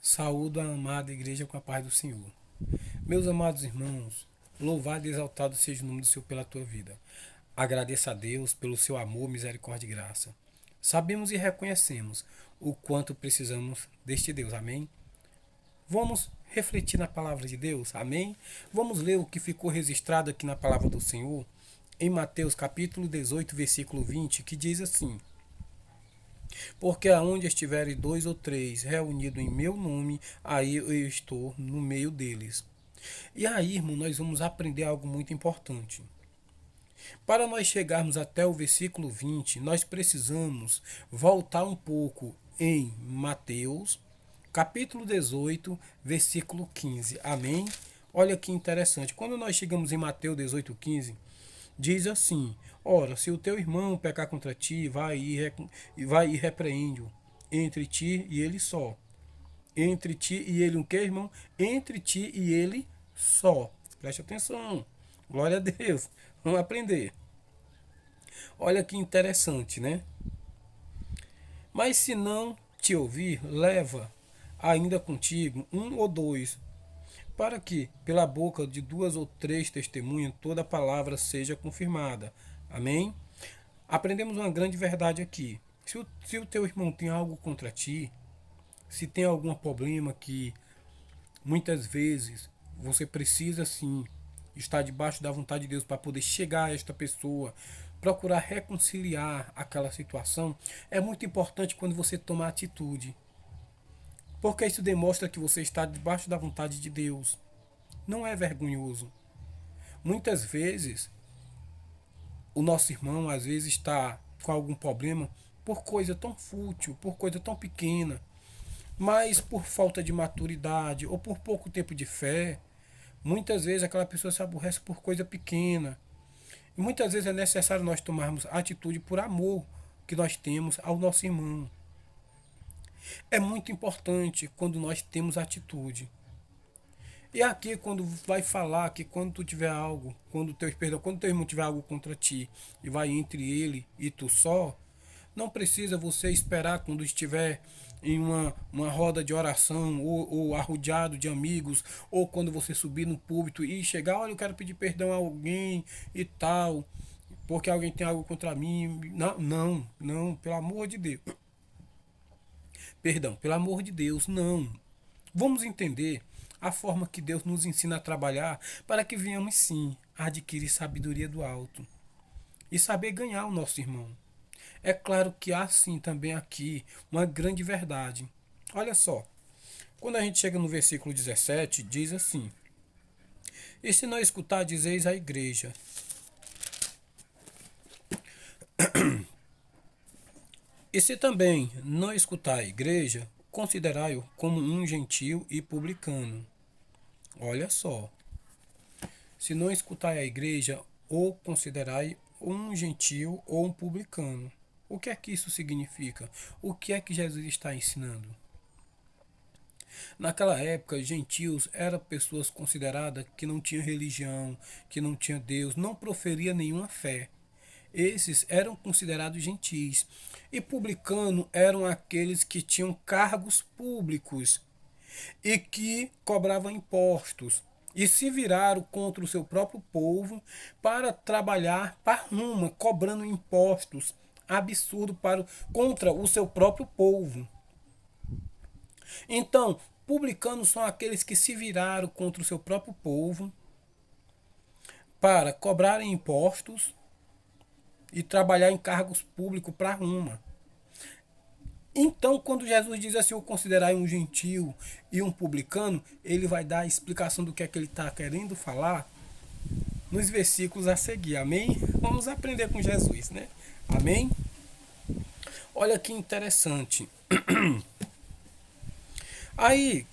Saúdo a amada igreja com a paz do Senhor. Meus amados irmãos, louvado e exaltado seja o nome do Senhor pela tua vida. Agradeça a Deus pelo seu amor, misericórdia e graça. Sabemos e reconhecemos o quanto precisamos deste Deus. Amém? Vamos refletir na palavra de Deus. Amém? Vamos ler o que ficou registrado aqui na palavra do Senhor em Mateus capítulo 18, versículo 20, que diz assim: porque aonde estiverem dois ou três reunidos em meu nome, aí eu estou no meio deles. E aí, irmão, nós vamos aprender algo muito importante. Para nós chegarmos até o versículo 20, nós precisamos voltar um pouco em Mateus, capítulo 18, versículo 15. Amém? Olha que interessante. Quando nós chegamos em Mateus 18, 15, diz assim: ora, se o teu irmão pecar contra ti, vai e repreende-o entre ti e ele só. Entre ti e ele o que, irmão? Entre ti e ele só. Preste atenção. Glória a Deus. Vamos aprender. Olha que interessante, né? Mas se não te ouvir, leva ainda contigo um ou dois, para que, pela boca de duas ou três testemunhas, toda palavra seja confirmada. Amém? Aprendemos uma grande verdade aqui. Se o teu irmão tem algo contra ti, se tem algum problema que muitas vezes você precisa sim estar debaixo da vontade de Deus para poder chegar a esta pessoa, procurar reconciliar aquela situação, é muito importante quando você toma atitude. Porque isso demonstra que você está debaixo da vontade de Deus. Não é vergonhoso. Muitas vezes, o nosso irmão às vezes está com algum problema por coisa tão fútil, por coisa tão pequena, mas por falta de maturidade ou por pouco tempo de fé, muitas vezes aquela pessoa se aborrece por coisa pequena. E muitas vezes é necessário nós tomarmos atitude por amor que nós temos ao nosso irmão. É muito importante quando nós temos atitude. E aqui quando vai falar que quando tu tiver algo, quando teu irmão tiver algo contra ti e vai entre ele e tu só, não precisa você esperar quando estiver em uma roda de oração ou arrodeado de amigos, ou quando você subir no púlpito e chegar, olha, eu quero pedir perdão a alguém e tal, porque alguém tem algo contra mim. Não, não, não, pelo amor de Deus. Perdão, pelo amor de Deus, não. Vamos entender a forma que Deus nos ensina a trabalhar para que venhamos sim a adquirir sabedoria do alto e saber ganhar o nosso irmão. É claro que há sim também aqui uma grande verdade. Olha só, quando a gente chega no versículo 17, diz assim: e se não escutar, dizeis à igreja. E se também não escutar a igreja, considerai-o como um gentio e publicano. Olha só, se não escutai a igreja, ou considerai um gentio ou um publicano. O que é que isso significa? O que é que Jesus está ensinando? Naquela época, gentios eram pessoas consideradas que não tinham religião, que não tinham Deus, não proferia nenhuma fé. Esses eram considerados gentis. E publicano eram aqueles que tinham cargos públicos e que cobravam impostos. E se viraram contra o seu próprio povo para trabalhar para Roma, cobrando impostos absurdos contra o seu próprio povo. Então, publicanos são aqueles que se viraram contra o seu próprio povo para cobrarem impostos e trabalhar em cargos públicos para Roma. Então, quando Jesus diz assim, eu considerar um gentio e um publicano, ele vai dar a explicação do que é que ele está querendo falar nos versículos a seguir. Amém? Vamos aprender com Jesus, né? Amém? Olha que interessante. Aí,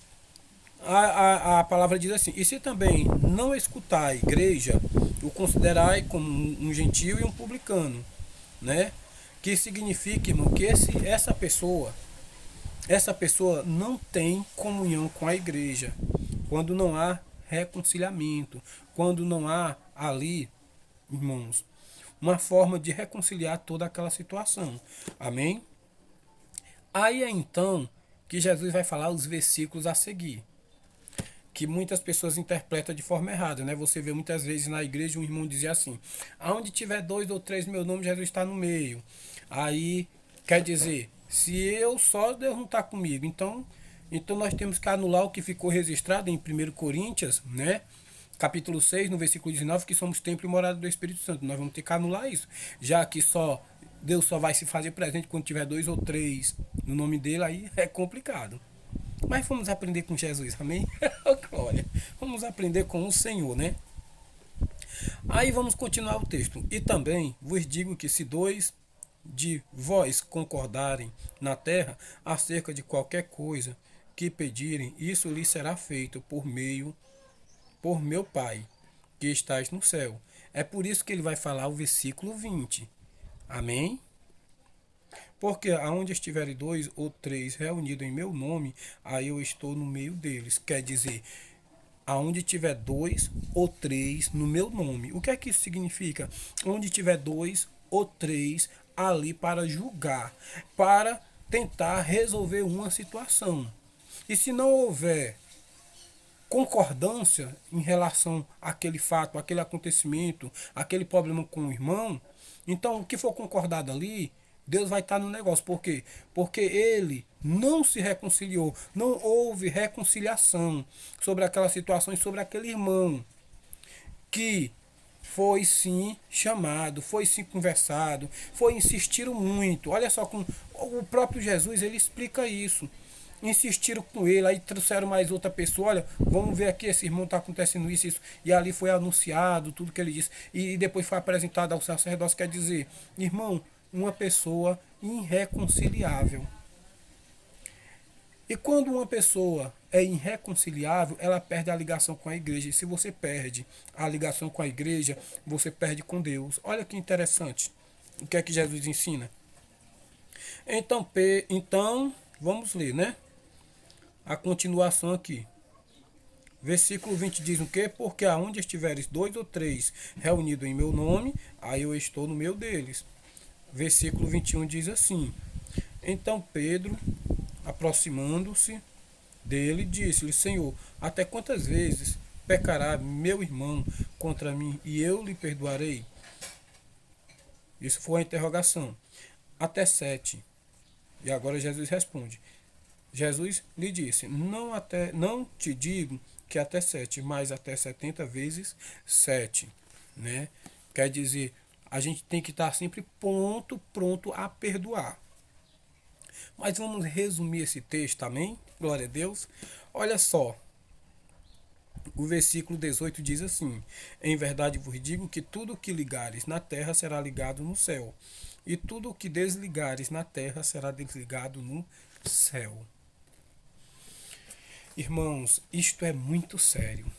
a palavra diz assim: e se também não escutar a igreja, o considerai como um gentio e um publicano, né? Que significa, irmão, que essa pessoa não tem comunhão com a igreja. Quando não há reconciliamento, quando não há ali, irmãos, uma forma de reconciliar toda aquela situação. Amém? Aí é então que Jesus vai falar os versículos a seguir, que muitas pessoas interpretam de forma errada, né? Você vê muitas vezes na igreja um irmão dizer assim: aonde tiver dois ou três meu nome, Jesus está no meio. Aí quer dizer, se eu só, Deus não está comigo. Então nós temos que anular o que ficou registrado em 1 Coríntios, né? Capítulo 6 no versículo 19, que somos templo e morada do Espírito Santo. Nós vamos ter que anular isso, já que só Deus só vai se fazer presente quando tiver dois ou três no nome dele, aí é complicado. Mas vamos aprender com Jesus, amém? Glória. Vamos aprender com o Senhor, né? Aí vamos continuar o texto. E também vos digo que se dois de vós concordarem na terra acerca de qualquer coisa que pedirem, isso lhes será feito por meu Pai, que estás no céu. É por isso que ele vai falar o versículo 20. Amém? Porque aonde estiverem dois ou três reunidos em meu nome, aí eu estou no meio deles. Quer dizer, aonde tiver dois ou três no meu nome. O que é que isso significa? Onde tiver dois ou três ali para julgar, para tentar resolver uma situação. E se não houver concordância em relação àquele fato, àquele acontecimento, aquele problema com o irmão, então o que for concordado ali, Deus vai estar no negócio. Por quê? Porque ele não se reconciliou, não houve reconciliação sobre aquela situação e sobre aquele irmão que foi sim chamado, foi sim conversado, foi insistiram muito. Olha só, com o próprio Jesus ele explica isso. Insistiram com ele, aí trouxeram mais outra pessoa, olha, vamos ver aqui, esse irmão está acontecendo isso, isso. E ali foi anunciado tudo que ele disse. E depois foi apresentado ao sacerdócio, quer dizer, irmão, uma pessoa irreconciliável. E quando uma pessoa é irreconciliável, ela perde a ligação com a igreja. E se você perde a ligação com a igreja, você perde com Deus. Olha que interessante. O que é que Jesus ensina? Então vamos ler, né? A continuação aqui. Versículo 20 diz o quê? Porque aonde estiveres dois ou três reunidos em meu nome, aí eu estou no meio deles. Versículo 21 diz assim: então Pedro, aproximando-se dele, disse-lhe: Senhor, até quantas vezes pecará meu irmão contra mim e eu lhe perdoarei? Isso foi a interrogação. Até 7. E agora Jesus responde. Jesus lhe disse: não te digo que até 7, mas até 70 vezes 7, né? Quer dizer, a gente tem que estar sempre pronto a perdoar. Mas vamos resumir esse texto, amém? Glória a Deus. Olha só, o versículo 18 diz assim: em verdade vos digo que tudo o que ligares na terra será ligado no céu, e tudo o que desligares na terra será desligado no céu. Irmãos, isto é muito sério.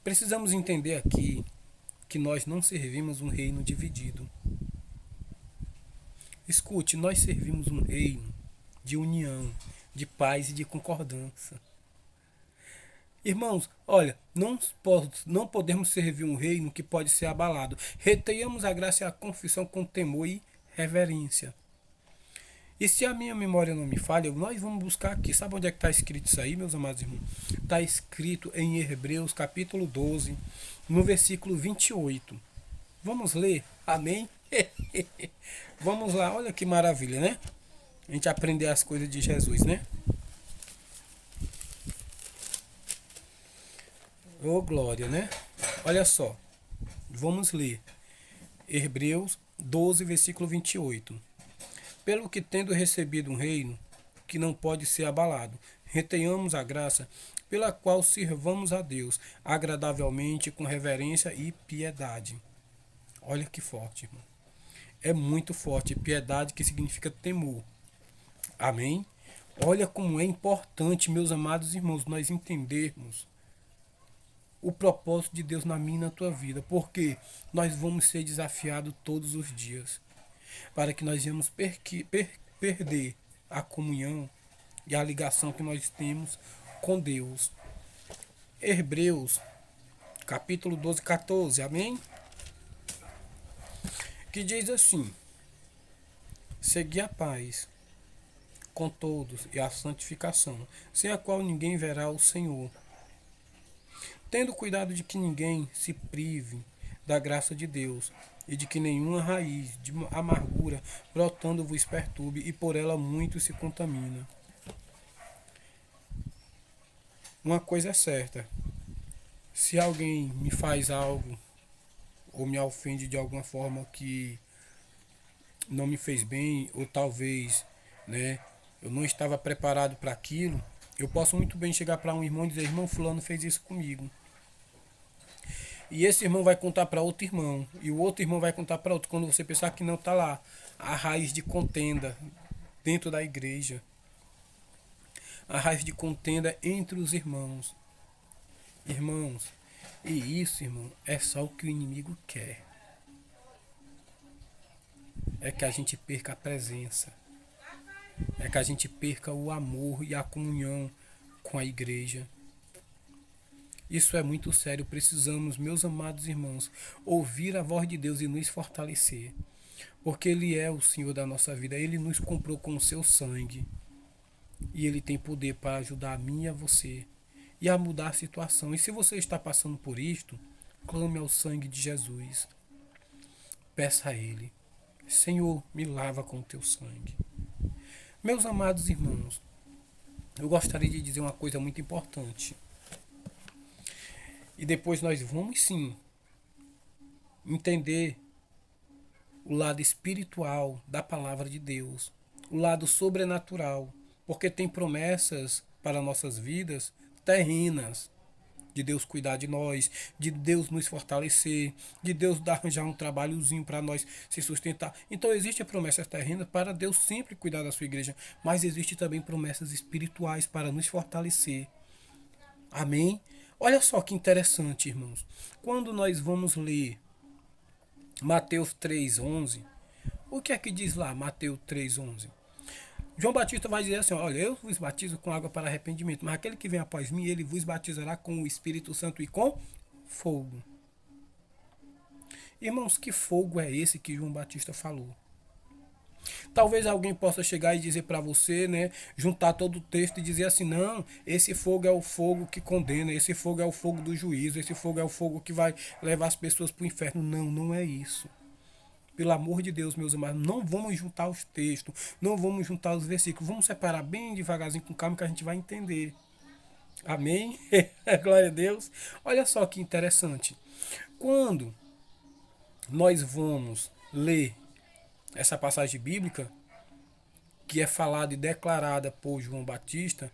Precisamos entender aqui que nós não servimos um reino dividido. Escute, nós servimos um reino de união, de paz e de concordância. Irmãos, olha, não podemos servir um reino que pode ser abalado. Retenhamos a graça e a confissão com temor e reverência. E se a minha memória não me falha, nós vamos buscar aqui. Sabe onde é que está escrito isso aí, meus amados irmãos? Está escrito em Hebreus capítulo 12, no versículo 28. Vamos ler? Amém? Vamos lá, olha que maravilha, né? A gente aprender as coisas de Jesus, né? Ô glória, né? Olha só, vamos ler. Hebreus 12, versículo 28. Pelo que tendo recebido um reino que não pode ser abalado, retenhamos a graça pela qual sirvamos a Deus agradavelmente com reverência e piedade. Olha que forte, irmão. É muito forte. Piedade que significa temor. Amém? Olha como é importante, meus amados irmãos, nós entendermos o propósito de Deus na minha e na tua vida. Porque nós vamos ser desafiados todos os dias. Para que nós venhamos perder a comunhão e a ligação que nós temos com Deus. Hebreus, capítulo 12, 14. Amém? Que diz assim: Segui a paz com todos e a santificação, sem a qual ninguém verá o Senhor, tendo cuidado de que ninguém se prive da graça de Deus, e de que nenhuma raiz de amargura brotando vos perturbe, e por ela muito se contamina. Uma coisa é certa: se alguém me faz algo ou me ofende de alguma forma que não me fez bem, ou talvez, né, eu não estava preparado para aquilo, eu posso muito bem chegar para um irmão e dizer: irmão fulano fez isso comigo. E esse irmão vai contar para outro irmão, e o outro irmão vai contar para outro. Quando você pensar que não, está lá a raiz de contenda dentro da igreja, a raiz de contenda entre os irmãos. Irmãos, e isso, irmão, é só o que o inimigo quer. É que a gente perca a presença. É que a gente perca o amor e a comunhão com a igreja. Isso é muito sério. Precisamos, meus amados irmãos, ouvir a voz de Deus e nos fortalecer. Porque Ele é o Senhor da nossa vida. Ele nos comprou com o seu sangue. E Ele tem poder para ajudar a mim e a você. E a mudar a situação. E se você está passando por isto, clame ao sangue de Jesus. Peça a Ele: Senhor, me lava com o teu sangue. Meus amados irmãos, eu gostaria de dizer uma coisa muito importante. E depois nós vamos sim entender o lado espiritual da palavra de Deus, o lado sobrenatural, porque tem promessas para nossas vidas terrenas, de Deus cuidar de nós, de Deus nos fortalecer, de Deus dar já um trabalhozinho para nós se sustentar. Então existe a promessa terrena para Deus sempre cuidar da sua igreja, mas existe também promessas espirituais para nos fortalecer. Amém? Olha só que interessante, irmãos. Quando nós vamos ler Mateus 3:11, o que é que diz lá, Mateus 3:11? João Batista vai dizer assim: olha, eu vos batizo com água para arrependimento, mas aquele que vem após mim, ele vos batizará com o Espírito Santo e com fogo. Irmãos, que fogo é esse que João Batista falou? Talvez alguém possa chegar e dizer para você, né, juntar todo o texto e dizer assim: não, esse fogo é o fogo que condena, esse fogo é o fogo do juízo, esse fogo é o fogo que vai levar as pessoas para o inferno. Não, não é isso. Pelo amor de Deus, meus amados, não vamos juntar os textos, não vamos juntar os versículos, vamos separar bem devagarzinho, com calma, que a gente vai entender. Amém? Glória a Deus. Olha só que interessante. Quando nós vamos ler essa passagem bíblica, que é falada e declarada por João Batista,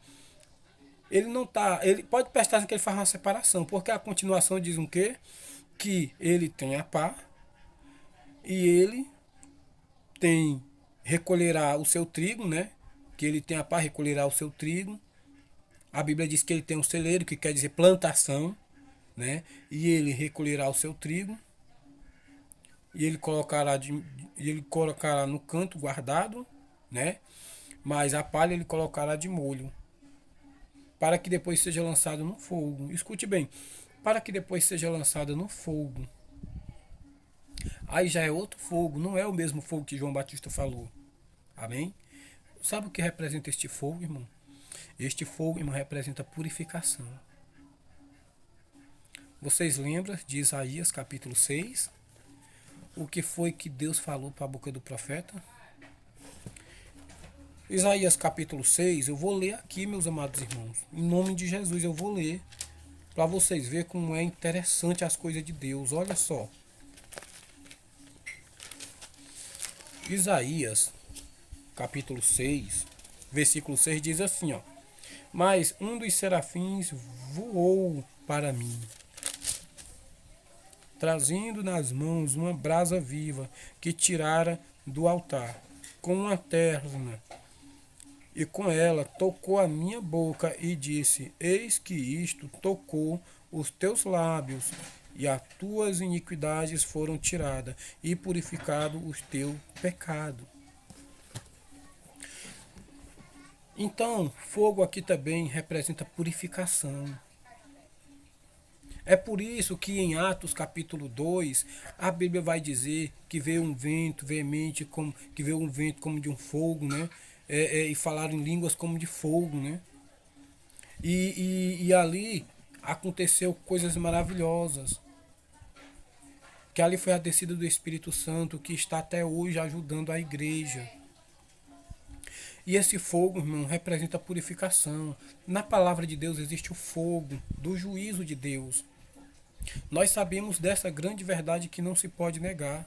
ele não tá, ele pode prestar atenção que ele faz uma separação, porque a continuação diz o quê? Que ele tem a pá e ele tem recolherá o seu trigo, né? Que ele tem a pá, recolherá o seu trigo. A Bíblia diz que ele tem um celeiro, que quer dizer plantação, né? E ele recolherá o seu trigo e ele colocará no canto guardado, né? Mas a palha ele colocará de molho, para que depois seja lançado no fogo. Escute bem, para que depois seja lançado no fogo. Aí já é outro fogo, não é o mesmo fogo que João Batista falou. Amém? Sabe o que representa este fogo, irmão? Este fogo, irmão, representa purificação. Vocês lembram de Isaías capítulo 6? O que foi que Deus falou para a boca do profeta? Isaías capítulo 6, eu vou ler aqui, meus amados irmãos. Em nome de Jesus eu vou ler, para vocês verem como é interessante as coisas de Deus. Olha só. Isaías capítulo 6, versículo 6 diz assim, ó: mas um dos serafins voou para mim, trazendo nas mãos uma brasa viva que tirara do altar, com uma terna, e com ela tocou a minha boca e disse: eis que isto tocou os teus lábios, e as tuas iniquidades foram tiradas, e purificado os teus pecados. Então, fogo aqui também representa purificação. É por isso que em Atos capítulo 2 a Bíblia vai dizer que veio um vento veemente, como, que veio um vento como de um fogo, né? E falaram em línguas como de fogo, né? E ali aconteceu coisas maravilhosas. Que ali foi a descida do Espírito Santo, que está até hoje ajudando a igreja. E esse fogo, irmão, representa a purificação. Na palavra de Deus existe o fogo do juízo de Deus. Nós sabemos dessa grande verdade que não se pode negar.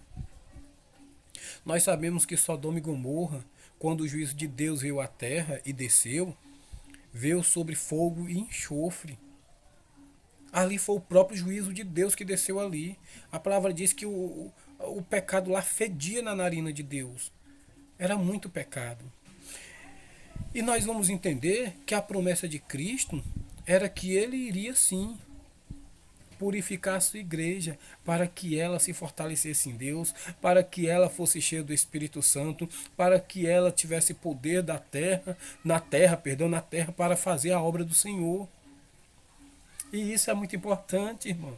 Nós sabemos que Sodoma e Gomorra, quando o juízo de Deus veio à terra e desceu, veio sobre fogo e enxofre. Ali foi o próprio juízo de Deus que desceu ali. A palavra diz que o pecado lá fedia na narina de Deus. Era muito pecado. E nós vamos entender que a promessa de Cristo era que ele iria sim purificar a sua igreja, para que ela se fortalecesse em Deus, para que ela fosse cheia do Espírito Santo, para que ela tivesse poder da terra, na terra para fazer a obra do Senhor. E isso é muito importante, irmão.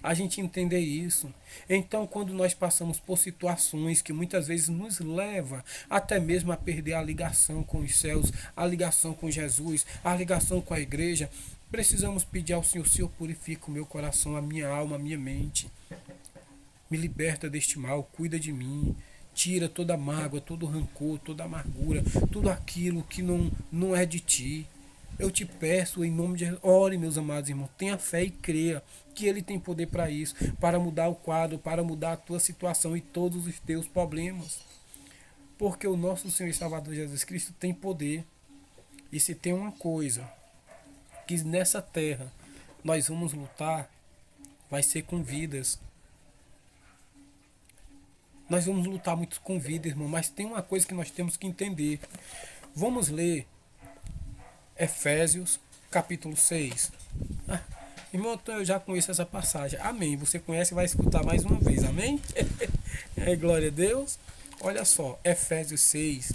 A gente entender isso. Então, quando nós passamos por situações que muitas vezes nos leva até mesmo a perder a ligação com os céus, a ligação com Jesus, a ligação com a igreja, precisamos pedir ao Senhor: Senhor, purifica o meu coração, a minha alma, a minha mente. Me liberta deste mal, cuida de mim. Tira toda mágoa, todo rancor, toda amargura, tudo aquilo que não é de ti. Eu te peço em nome de Jesus, ore, meus amados irmãos, tenha fé e creia que Ele tem poder para isso, para mudar o quadro, para mudar a tua situação e todos os teus problemas. Porque o nosso Senhor e Salvador Jesus Cristo tem poder. E se tem uma coisa que nessa terra nós vamos lutar, vai ser com vidas. Nós vamos lutar muito com vidas, irmão, mas tem uma coisa que nós temos que entender. Vamos ler Efésios, capítulo 6. Ah, irmão, então eu já conheço essa passagem. Amém. Você conhece e vai escutar mais uma vez. Amém? É, glória a Deus. Olha só, Efésios 6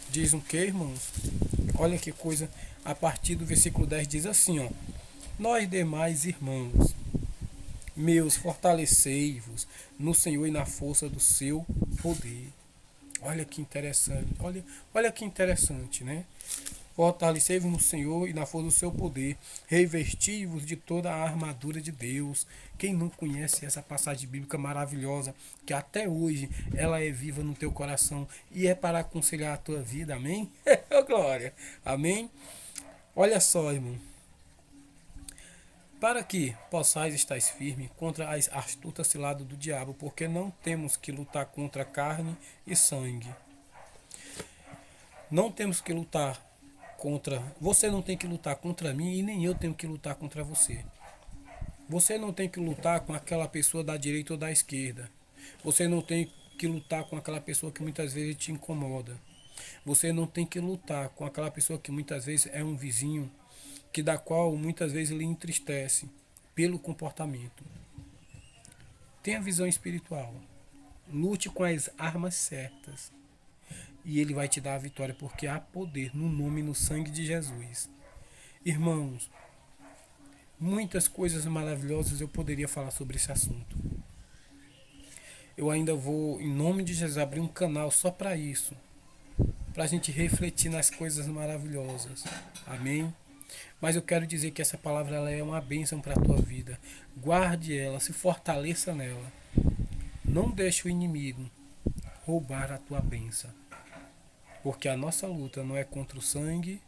diz o que, irmãos? Olha que coisa. A partir do versículo 10 diz assim, ó: nós demais irmãos, meus, fortalecei-vos no Senhor e na força do seu poder. Olha que interessante. Olha que interessante, né? Fortalecei-vos no Senhor e na força do seu poder. Revesti-vos de toda a armadura de Deus. Quem não conhece essa passagem bíblica maravilhosa, que até hoje ela é viva no teu coração e é para aconselhar a tua vida, amém? Glória, amém? Olha só, irmão. Para que possais estar firme contra as astutas ciladas do diabo, porque não temos que lutar contra carne e sangue. Não temos que lutar contra. Você não tem que lutar contra mim e nem eu tenho que lutar contra você. Você não tem que lutar com aquela pessoa da direita ou da esquerda. Você não tem que lutar com aquela pessoa que muitas vezes te incomoda. Você não tem que lutar com aquela pessoa que muitas vezes é um vizinho, que da qual muitas vezes lhe entristece pelo comportamento. Tenha visão espiritual. Lute com as armas certas. E ele vai te dar a vitória, porque há poder no nome e no sangue de Jesus. Irmãos, muitas coisas maravilhosas eu poderia falar sobre esse assunto. Eu ainda vou, em nome de Jesus, abrir um canal só para isso. Para a gente refletir nas coisas maravilhosas. Amém? Mas eu quero dizer que essa palavra ela é uma bênção para a tua vida. Guarde ela, se fortaleça nela. Não deixe o inimigo roubar a tua bênção. Porque a nossa luta não é contra o sangue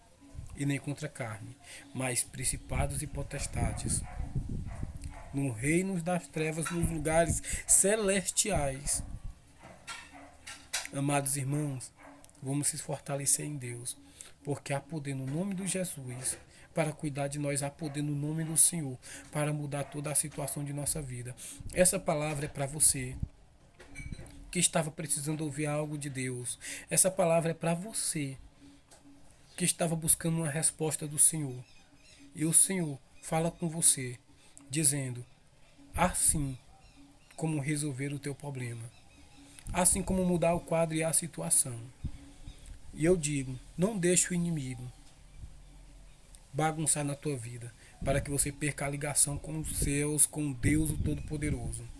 e nem contra a carne, mas principados e potestades. No reino das trevas, nos lugares celestiais. Amados irmãos, vamos se fortalecer em Deus. Porque há poder no nome de Jesus para cuidar de nós, há poder no nome do Senhor para mudar toda a situação de nossa vida. Essa palavra é para você que estava precisando ouvir algo de Deus. Essa palavra é para você que estava buscando uma resposta do Senhor. E o Senhor fala com você, dizendo: assim como resolver o teu problema, assim como mudar o quadro e a situação. E eu digo: não deixe o inimigo bagunçar na tua vida. para que você perca a ligação com os céus, com Deus o Todo-Poderoso.